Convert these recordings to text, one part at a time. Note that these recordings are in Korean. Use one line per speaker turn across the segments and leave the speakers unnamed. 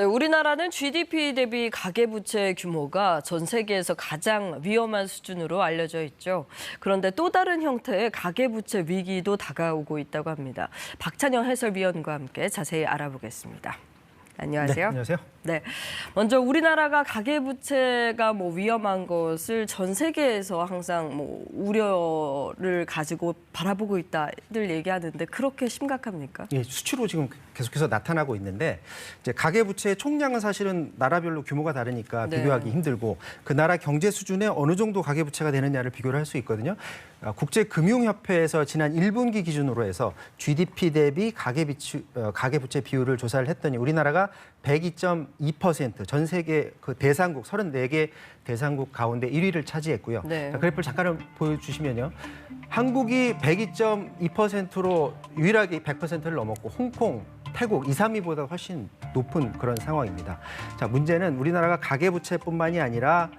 네, 우리나라는 GDP 대비 가계부채 규모가 전 세계에서 가장 위험한 수준으로 알려져 있죠. 그런데 또 다른 형태의 가계부채 위기도 다가오고 있다고 합니다. 박찬영 해설위원과 함께 자세히 알아보겠습니다. 안녕하세요.
네, 안녕하세요.
네, 먼저 우리나라가 가계부채가 위험한 것을 전 세계에서 항상 우려를 가지고 바라보고 있다들 얘기하는데 그렇게 심각합니까?
예, 수치로 지금 계속해서 나타나고 있는데 이제 가계부채의 총량은 사실은 나라별로 규모가 다르니까
네.
비교하기 힘들고 그 나라 경제 수준에 어느 정도 가계부채가 되느냐를 비교를 할 수 있거든요. 국제금융협회에서 지난 1분기 기준으로 해서 GDP 대비 가계부채 비율을 조사를 했더니 우리나라가 102.2%, 전 세계 그 대상국 34개 대상국 가운데 1위를 차지했고요.
네.
그래프를 잠깐 보여주시면요. 한국이 102.2%로 유일하게 100%를 넘었고 홍콩, 태국 2, 3위보다 훨씬 높은 그런 상황입니다. 자, 문제는 우리나라가 가계부채뿐만이 아니라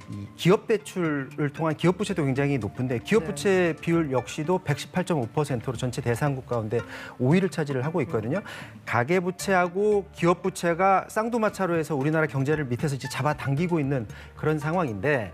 이 기업 대출을 통한 기업 부채도 굉장히 높은데 기업 부채 비율 역시도 118.5%로 전체 대상국 가운데 5위를 차지를 하고 있거든요. 가계 부채하고 기업 부채가 쌍두마차로 해서 우리나라 경제를 밑에서 이제 잡아당기고 있는 그런 상황인데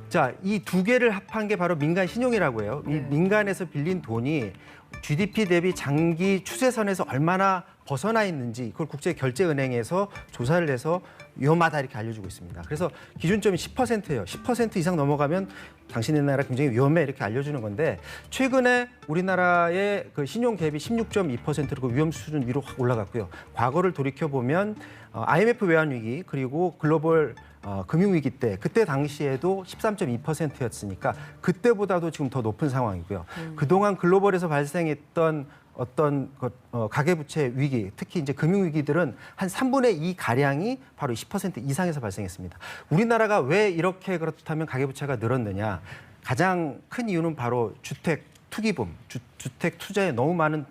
자, 이 두 개를 합한 게 바로 민간 신용이라고 해요. 이 민간에서 빌린 돈이 GDP 대비 장기 추세선에서 얼마나 벗어나 있는지 그걸 국제결제은행에서 조사를 해서 위험하다 이렇게 알려주고 있습니다. 그래서 기준점이 10%예요. 10% 이상 넘어가면 당신네 나라 굉장히 위험해 이렇게 알려주는 건데 최근에 우리나라의 그 신용 갭이 16.2%로 위험 수준 위로 확 올라갔고요. 과거를 돌이켜보면 IMF 외환위기 그리고 글로벌 금융위기 때 그때 당시에도 13.2%였으니까 그때보다도 지금 더 높은 상황이고요. 그동안 글로벌에서 발생했던 어떤 가계부채 위기, 특히 이제 금융위기들은 한 3분의 2 가량이 바로 10% 이상에서 발생했습니다. 우리나라가 왜 이렇게 그렇다면 가계부채가 늘었느냐? 가장 큰 이유는 바로 주택 투기붐, 주택 투자에 너무 많은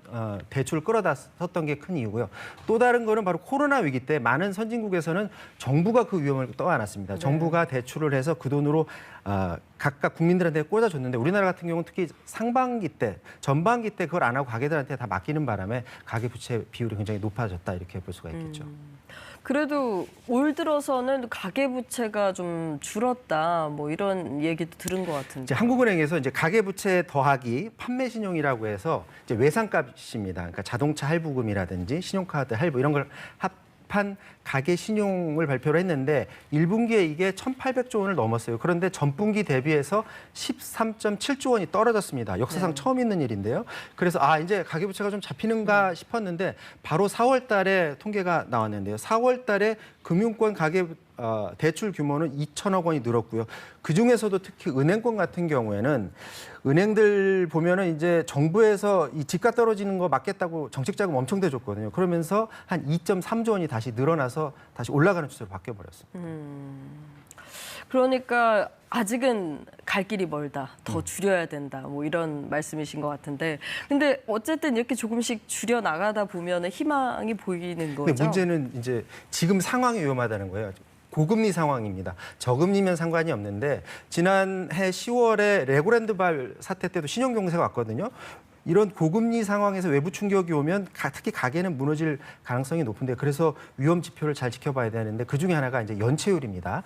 대출을 끌어다 썼던 게 큰 이유고요. 또 다른 거는 바로 코로나 위기 때 많은 선진국에서는 정부가 그 위험을 떠안았습니다. 정부가 대출을 해서 그 돈으로 각각 국민들한테 꽂아줬는데 우리나라 같은 경우는 특히 상반기 때, 전반기 때 그걸 안 하고 가게들한테 다 맡기는 바람에 가계부채 비율이 굉장히 높아졌다 이렇게 볼 수가 있겠죠.
그래도 올 들어서는 가계부채가 좀 줄었다 이런 얘기도 들은 것 같은데.
이제 한국은행에서 이제 가계부채 더하기 판매신용이라고 해서 이제 외상값입니다. 그러니까 자동차 할부금이라든지 신용카드 할부 이런 걸 합한 가계신용을 발표를 했는데 1분기에 이게 1,800조 원을 넘었어요. 그런데 전분기 대비해서 13.7조 원이 떨어졌습니다. 역사상 처음 있는 일인데요. 그래서 이제 가계부채가 좀 잡히는가 싶었는데 바로 4월 달에 통계가 나왔는데요. 4월 달에 금융권 가계 대출 규모는 2천억 원이 늘었고요. 그중에서도 특히 은행권 같은 경우에는 은행들 보면은 이제 정부에서 이 집값 떨어지는 거 막겠다고 정책 자금 엄청 대줬거든요. 그러면서 한 2.3조 원이 다시 늘어나서 다시 올라가는 추세로 바뀌어 버렸습니다.
그러니까 아직은 갈 길이 멀다. 더 줄여야 된다. 이런 말씀이신 것 같은데. 근데 어쨌든 이렇게 조금씩 줄여 나가다 보면 희망이 보이는 거죠.
근데 문제는 이제 지금 상황이 위험하다는 거예요. 고금리 상황입니다. 저금리면 상관이 없는데 지난해 10월에 레고랜드발 사태 때도 신용경세가 왔거든요. 이런 고금리 상황에서 외부 충격이 오면 특히 가계는 무너질 가능성이 높은데 그래서 위험 지표를 잘 지켜봐야 되는데 그중에 하나가 이제 연체율입니다.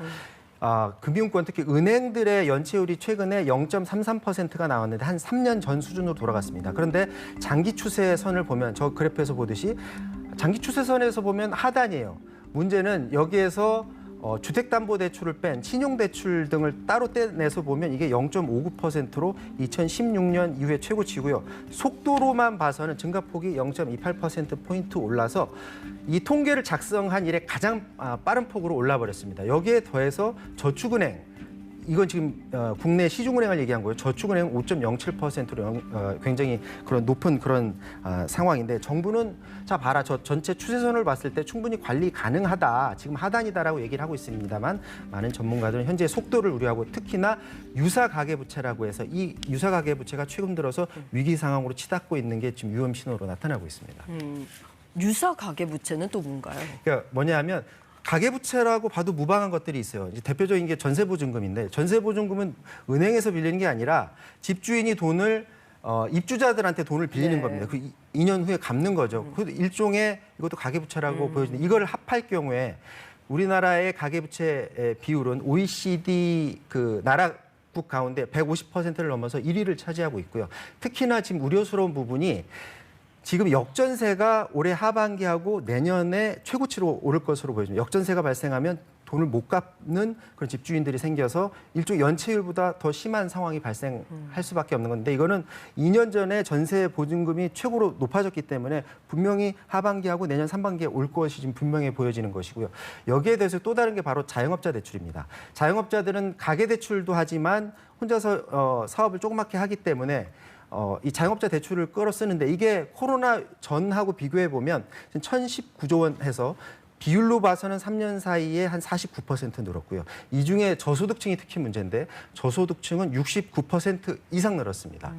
금융권 특히 은행들의 연체율이 최근에 0.33%가 나왔는데 한 3년 전 수준으로 돌아갔습니다. 그런데 장기 추세선을 보면 저 그래프에서 보듯이 장기 추세선에서 보면 하단이에요. 문제는 여기에서 주택담보대출을 뺀 신용대출 등을 따로 떼내서 보면 이게 0.59%로 2016년 이후에 최고치고요. 속도로만 봐서는 증가폭이 0.28%포인트 올라서 이 통계를 작성한 이래 가장 빠른 폭으로 올라버렸습니다. 여기에 더해서 저축은행, 이건 지금 국내 시중은행을 얘기한 거예요. 저축은행 5.07%로 굉장히 그런 높은 그런 상황인데 정부는 자 봐라 저 전체 추세선을 봤을 때 충분히 관리 가능하다. 지금 하단이다라고 얘기를 하고 있습니다만 많은 전문가들은 현재 속도를 우려하고 특히나 유사 가계부채라고 해서 이 유사 가계부채가 최근 들어서 위기 상황으로 치닫고 있는 게 지금 위험 신호로 나타나고 있습니다.
유사 가계부채는 또 뭔가요?
그러니까 뭐냐면 가계부채라고 봐도 무방한 것들이 있어요. 이제 대표적인 게 전세보증금인데 전세보증금은 은행에서 빌리는 게 아니라 집주인이 돈을 입주자들한테 돈을 빌리는
네.
겁니다. 그 2년 후에 갚는 거죠. 그 일종의 이것도 가계부채라고 보여지는데 이걸 합할 경우에 우리나라의 가계부채 비율은 OECD 그 나라국 가운데 150%를 넘어서 1위를 차지하고 있고요. 특히나 지금 우려스러운 부분이 지금 역전세가 올해 하반기하고 내년에 최고치로 오를 것으로 보여집니다. 역전세가 발생하면 돈을 못 갚는 그런 집주인들이 생겨서 일종 연체율보다 더 심한 상황이 발생할 수밖에 없는 건데 이거는 2년 전에 전세 보증금이 최고로 높아졌기 때문에 분명히 하반기하고 내년 상반기에 올 것이 지금 분명해 보여지는 것이고요. 여기에 대해서 또 다른 게 바로 자영업자 대출입니다. 자영업자들은 가계대출도 하지만 혼자서 사업을 조그맣게 하기 때문에 이 자영업자 대출을 끌어 쓰는데 이게 코로나 전하고 비교해 보면 1,019조 원 해서 비율로 봐서는 3년 사이에 한 49% 늘었고요. 이 중에 저소득층이 특히 문제인데 저소득층은 69% 이상 늘었습니다.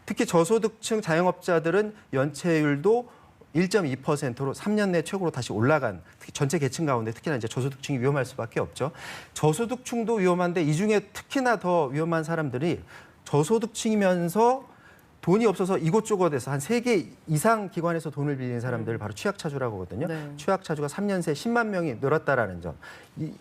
특히 저소득층 자영업자들은 연체율도 1.2%로 3년 내 최고로 다시 올라간 특히 전체 계층 가운데 특히나 이제 저소득층이 위험할 수밖에 없죠. 저소득층도 위험한데 이 중에 특히나 더 위험한 사람들이 저소득층이면서 돈이 없어서 이곳저곳에서 한 3개 이상 기관에서 돈을 빌리는 사람들을 바로 취약차주라고 하거든요. 네. 취약차주가 3년 새 10만 명이 늘었다라는 점.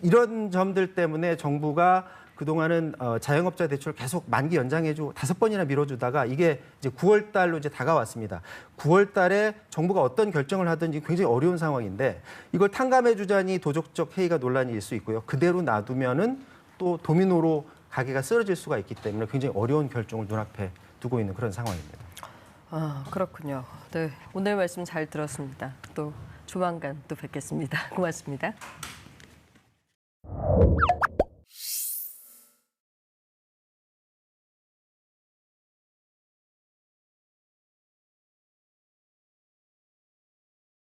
이런 점들 때문에 정부가 그동안은 자영업자 대출 계속 만기 연장해주고 5번이나 밀어주다가 이게 이제 9월 달로 이제 다가왔습니다. 9월 달에 정부가 어떤 결정을 하든지 굉장히 어려운 상황인데 이걸 탕감해주자니 도덕적 해이가 논란일 수 있고요. 그대로 놔두면은 또 도미노로 가게가 쓰러질 수가 있기 때문에 굉장히 어려운 결정을 눈앞에 두고 있는 그런 상황입니다.
아, 그렇군요. 네, 오늘 말씀 잘 들었습니다. 또 조만간 또 뵙겠습니다. 고맙습니다.